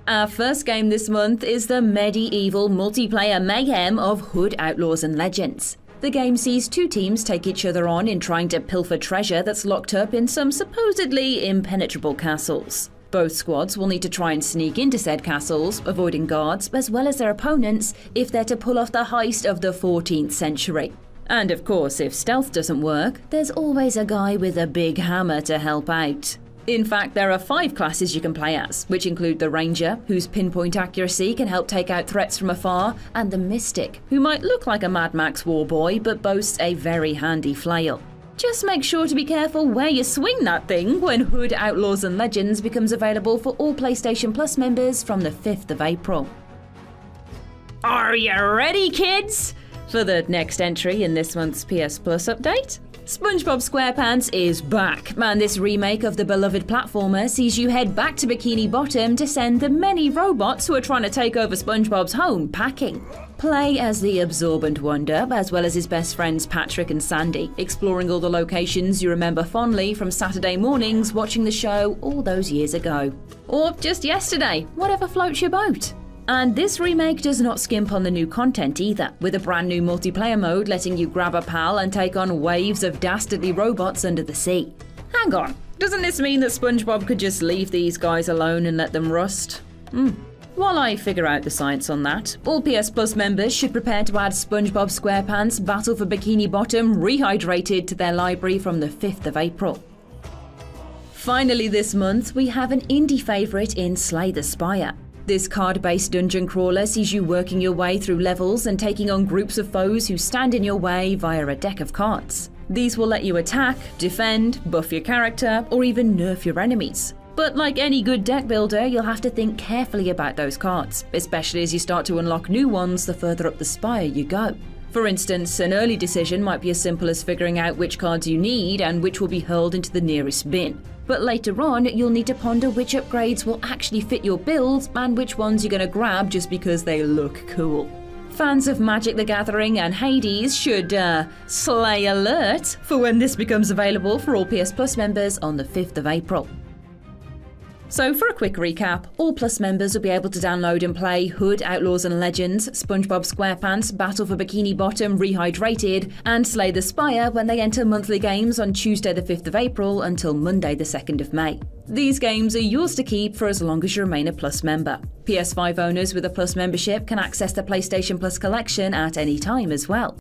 Our first game this month is the medieval multiplayer mayhem of Hood Outlaws and Legends. The game sees two teams take each other on in trying to pilfer treasure that's locked up in some supposedly impenetrable castles. Both squads will need to try and sneak into said castles, avoiding guards as well as their opponents if they're to pull off the heist of the 14th century. And of course, if stealth doesn't work, there's always a guy with a big hammer to help out. In fact, there are 5 classes you can play as, which include the Ranger, whose pinpoint accuracy can help take out threats from afar, and the Mystic, who might look like a Mad Max warboy but boasts a very handy flail. Just make sure to be careful where you swing that thing when Hood Outlaws and Legends becomes available for all PlayStation Plus members from the 5th of April. Are you ready, kids? For the next entry in this month's PS Plus update? SpongeBob SquarePants is back, and this remake of the beloved platformer sees you head back to Bikini Bottom to send the many robots who are trying to take over SpongeBob's home packing. Play as the absorbent wonder, as well as his best friends Patrick and Sandy, exploring all the locations you remember fondly from Saturday mornings watching the show all those years ago. Or just yesterday, whatever floats your boat. And this remake does not skimp on the new content either, with a brand new multiplayer mode letting you grab a pal and take on waves of dastardly robots under the sea. Hang on, doesn't this mean that SpongeBob could just leave these guys alone and let them rust? While I figure out the science on that, all PS Plus members should prepare to add SpongeBob SquarePants Battle for Bikini Bottom Rehydrated to their library from the 5th of April. Finally this month, we have an indie favourite in Slay the Spire. This card-based dungeon crawler sees you working your way through levels and taking on groups of foes who stand in your way via a deck of cards. These will let you attack, defend, buff your character, or even nerf your enemies. But like any good deck builder, you'll have to think carefully about those cards, especially as you start to unlock new ones the further up the spire you go. For instance, an early decision might be as simple as figuring out which cards you need and which will be hurled into the nearest bin. But later on, you'll need to ponder which upgrades will actually fit your build and which ones you're going to grab just because they look cool. Fans of Magic the Gathering and Hades should, slay alert for when this becomes available for all PS Plus members on the 5th of April. So for a quick recap, all Plus members will be able to download and play Hood Outlaws and Legends, SpongeBob SquarePants Battle for Bikini Bottom Rehydrated, and Slay the Spire when they enter monthly games on Tuesday the 5th of April until Monday the 2nd of May. These games are yours to keep for as long as you remain a Plus member. PS5 owners with a Plus membership can access the PlayStation Plus collection at any time as well.